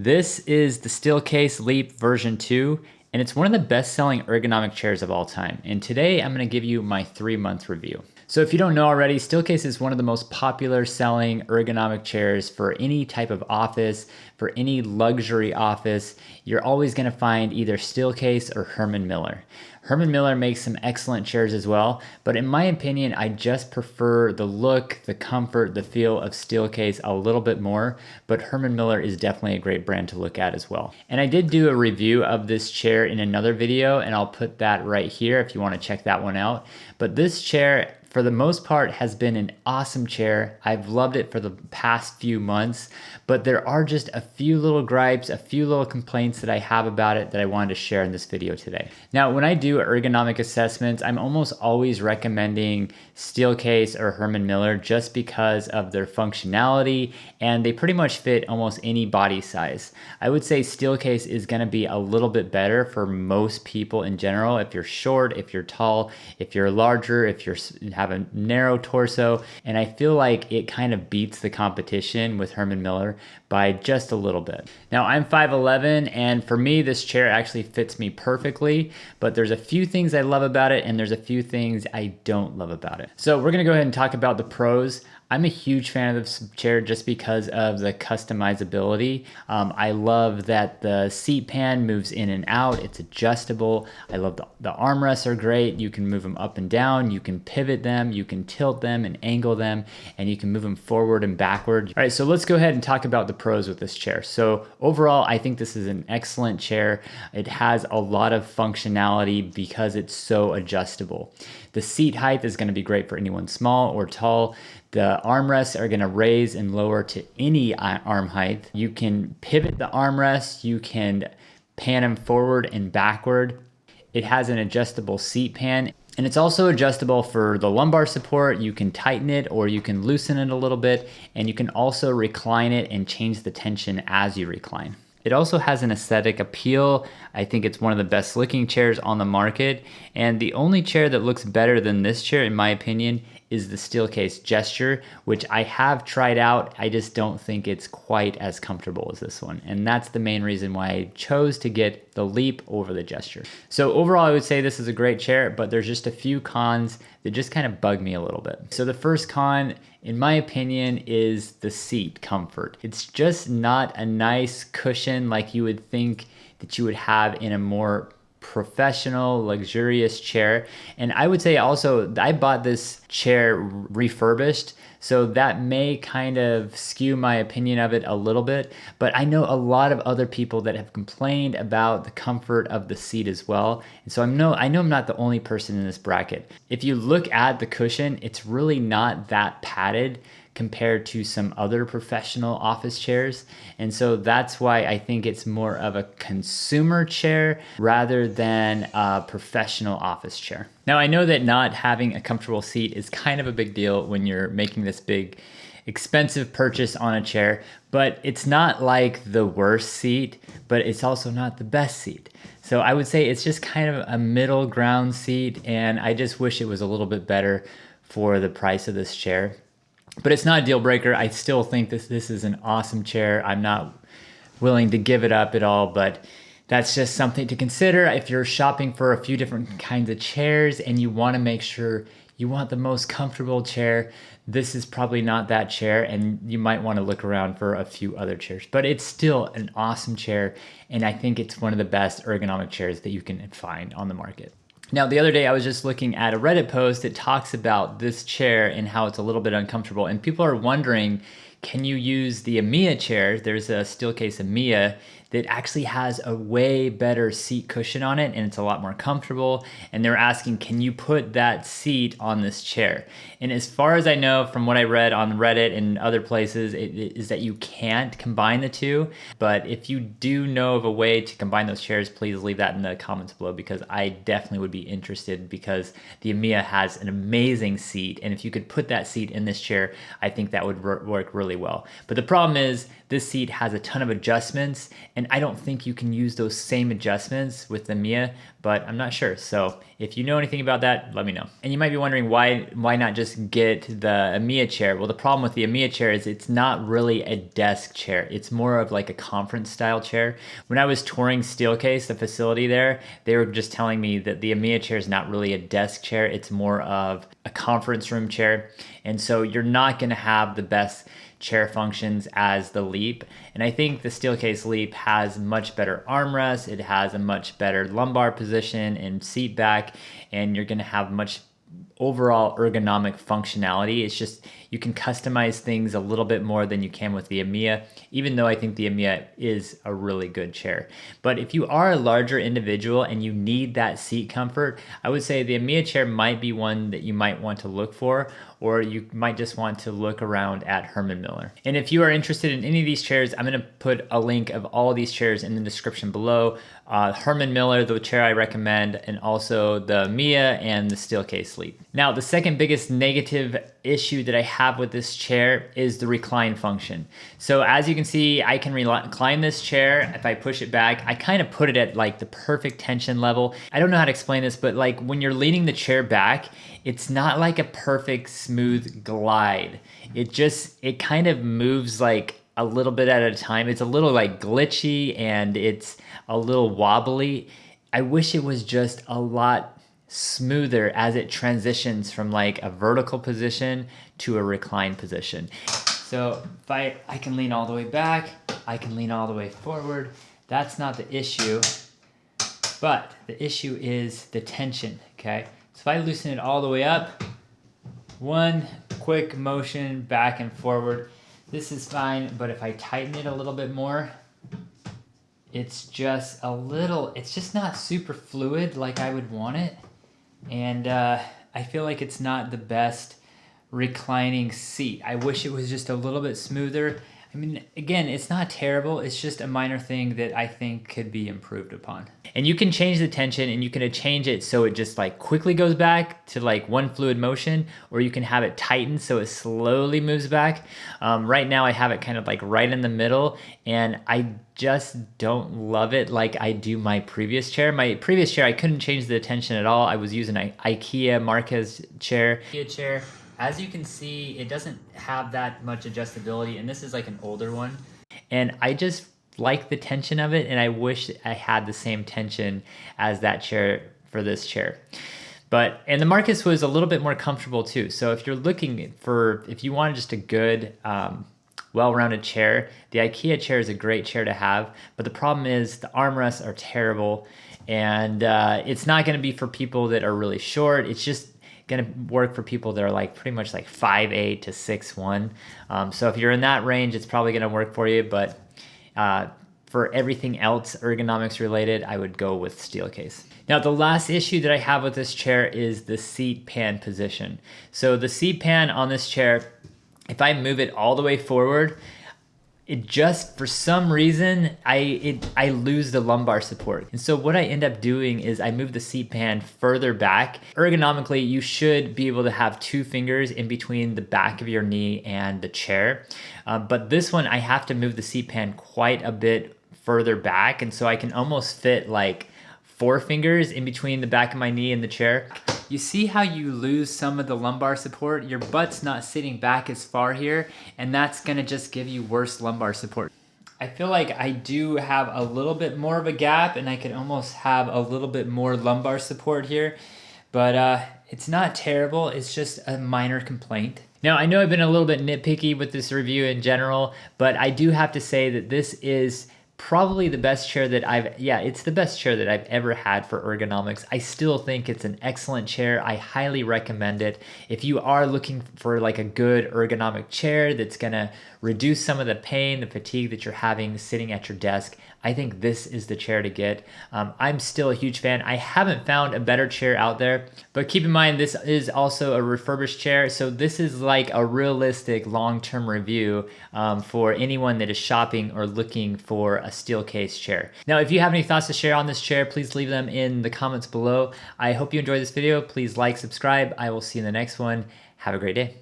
This is the Steelcase Leap version 2, and it's one of the best-selling ergonomic chairs of all time. And today I'm going to give you my 3-month review. So if you don't know already, Steelcase is one of the most popular selling ergonomic chairs for any type of office, for any luxury office. You're always going to find either Steelcase or Herman Miller. Herman Miller makes some excellent chairs as well, but in my opinion, I just prefer the look, the comfort, the feel of Steelcase a little bit more, but Herman Miller is definitely a great brand to look at as well. And I did do a review of this chair in another video, and I'll put that right here if you want to check that one out. But this chair, for the most part, has been an awesome chair. I've loved it for the past few months, but there are just a few little gripes, a few little complaints that I have about it that I wanted to share in this video today. Now, when I do ergonomic assessments, I'm almost always recommending Steelcase or Herman Miller just because of their functionality, and they pretty much fit almost any body size. I would say Steelcase is gonna be a little bit better for most people in general. If you're short, if you're tall, if you're larger, if you have a narrow torso, and I feel like it kind of beats the competition with Herman Miller by just a little bit. Now I'm 5'11", and for me this chair actually fits me perfectly, but there's a few things I love about it and there's a few things I don't love about it. So we're gonna go ahead and talk about the pros. I'm a huge fan of this chair just because of the customizability. I love that the seat pan moves in and out. It's adjustable. I love the armrests are great. You can move them up and down. You can pivot them. You can tilt them and angle them, and you can move them forward and backward. All right, so let's go ahead and talk about the pros with this chair. So overall, I think this is an excellent chair. It has a lot of functionality because it's so adjustable. The seat height is going to be great for anyone small or tall. The armrests are going to raise and lower to any arm height. You can pivot the armrests. You can pan them forward and backward. It has an adjustable seat pan, and it's also adjustable for the lumbar support. You can tighten it or you can loosen it a little bit, and you can also recline it and change the tension as you recline. It also has an aesthetic appeal. I think it's one of the best looking chairs on the market, and the only chair that looks better than this chair, in my opinion, is the Steelcase Gesture, which I have tried out. I just don't think it's quite as comfortable as this one, and that's the main reason why I chose to get the Leap over the Gesture. So overall, I would say this is a great chair, but there's just a few cons that just kind of bug me a little bit. So the first con, in my opinion, is the seat comfort. It's just not a nice cushion like you would think that you would have in a more professional, luxurious chair. And I would say also, I bought this chair refurbished, so that may kind of skew my opinion of it a little bit, but I know a lot of other people that have complained about the comfort of the seat as well. And so I know I'm not the only person in this bracket. If you look at the cushion, it's really not that padded compared to some other professional office chairs. And so that's why I think it's more of a consumer chair rather than a professional office chair. Now, I know that not having a comfortable seat is kind of a big deal when you're making this big, expensive purchase on a chair, but it's not like the worst seat, but it's also not the best seat. So I would say it's just kind of a middle ground seat, and I just wish it was a little bit better for the price of this chair. But it's not a deal breaker. I still think this is an awesome chair. I'm not willing to give it up at all, but that's just something to consider if you're shopping for a few different kinds of chairs and you want to make sure you want the most comfortable chair. This is probably not that chair, and you might want to look around for a few other chairs. But it's still an awesome chair, and I think it's one of the best ergonomic chairs that you can find on the market. Now, the other day I was just looking at a Reddit post that talks about this chair and how it's a little bit uncomfortable. And people are wondering, can you use the EMEA chair? There's a Steelcase EMEA that actually has a way better seat cushion on it, and it's a lot more comfortable. And they're asking, can you put that seat on this chair? And as far as I know from what I read on Reddit and other places, it is that you can't combine the two. But if you do know of a way to combine those chairs, please leave that in the comments below, because I definitely would be interested, because the EMEA has an amazing seat. And if you could put that seat in this chair, I think that would work really well. But the problem is This seat has a ton of adjustments, and I don't think you can use those same adjustments with the Mia, but I'm not sure. So if you know anything about that, let me know. And you might be wondering why not just get the Mia chair? Well, the problem with the Mia chair is it's not really a desk chair. It's more of like a conference style chair. When I was touring Steelcase, the facility there, they were just telling me that the Mia chair is not really a desk chair. It's more of a conference room chair. And so you're not going to have the best chair functions as the Leap. And I think the Steelcase Leap has much better armrests. It has a much better lumbar position and seat back, and you're going to have much overall ergonomic functionality. It's just you can customize things a little bit more than you can with the Amiya, even though I think the Amiya is a really good chair. But if you are a larger individual and you need that seat comfort, I would say the Amiya chair might be one that you might want to look for, or you might just want to look around at Herman Miller. And if you are interested in any of these chairs, I'm going to put a link of all of these chairs in the description below. Herman Miller, the chair I recommend, and also the Mia and the Steelcase Leap. Now, the second biggest negative issue that I have with this chair is the recline function. So as you can see, I can recline this chair. If I push it back, I kind of put it at like the perfect tension level. I don't know how to explain this, but like when you're leaning the chair back, it's not like a perfect smooth glide. It kind of moves like a little bit at a time. It's a little like glitchy and it's a little wobbly. I wish it was just a lot smoother as it transitions from like a vertical position to a reclined position. So if I can lean all the way back, I can lean all the way forward. That's not the issue, but the issue is the tension, okay? So if I loosen it all the way up, one quick motion back and forward, this is fine, but if I tighten it a little bit more, it's just not super fluid like I would want it. And I feel like it's not the best reclining seat. I wish it was just a little bit smoother. I mean, again, it's not terrible. It's just a minor thing that I think could be improved upon. And you can change the tension and you can change it so it just like quickly goes back to like one fluid motion, or you can have it tightened so it slowly moves back. Right now I have it kind of like right in the middle, and I just don't love it like I do my previous chair. My previous chair, I couldn't change the tension at all. I was using an IKEA Marquez chair. As you can see, it doesn't have that much adjustability, and this is like an older one. And I just like the tension of it, and I wish I had the same tension as that chair for this chair. And the Marcus was a little bit more comfortable too. So if you're looking if you want just a good, well-rounded chair, the IKEA chair is a great chair to have. But the problem is the armrests are terrible, and it's not going to be for people that are really short. It's just going to work for people that are like pretty much like 5'8" to 6'1". So if you're in that range, it's probably going to work for you. But for everything else ergonomics related, I would go with Steelcase. Now, the last issue that I have with this chair is the seat pan position. So the seat pan on this chair, if I move it all the way forward, it just, for some reason, I lose the lumbar support. And so what I end up doing is I move the seat pan further back. Ergonomically, you should be able to have 2 fingers in between the back of your knee and the chair. But this one, I have to move the seat pan quite a bit further back. And so I can almost fit like 4 fingers in between the back of my knee and the chair. You see how you lose some of the lumbar support? Your butt's not sitting back as far here, and that's gonna just give you worse lumbar support. I feel like I do have a little bit more of a gap, and I could almost have a little bit more lumbar support here, but it's not terrible. It's just a minor complaint. Now, I know I've been a little bit nitpicky with this review in general, but I do have to say that this is probably the best chair that it's the best chair that I've ever had for ergonomics. I still think it's an excellent chair. I highly recommend it. If you are looking for like a good ergonomic chair that's gonna reduce some of the pain, the fatigue that you're having sitting at your desk, I think this is the chair to get. I'm still a huge fan. I haven't found a better chair out there, but keep in mind this is also a refurbished chair, so this is like a realistic long-term review for anyone that is shopping or looking for a Steelcase chair. Now, if you have any thoughts to share on this chair, please leave them in the comments below. I hope you enjoyed this video. Please like, subscribe. I will see you in the next one. Have a great day.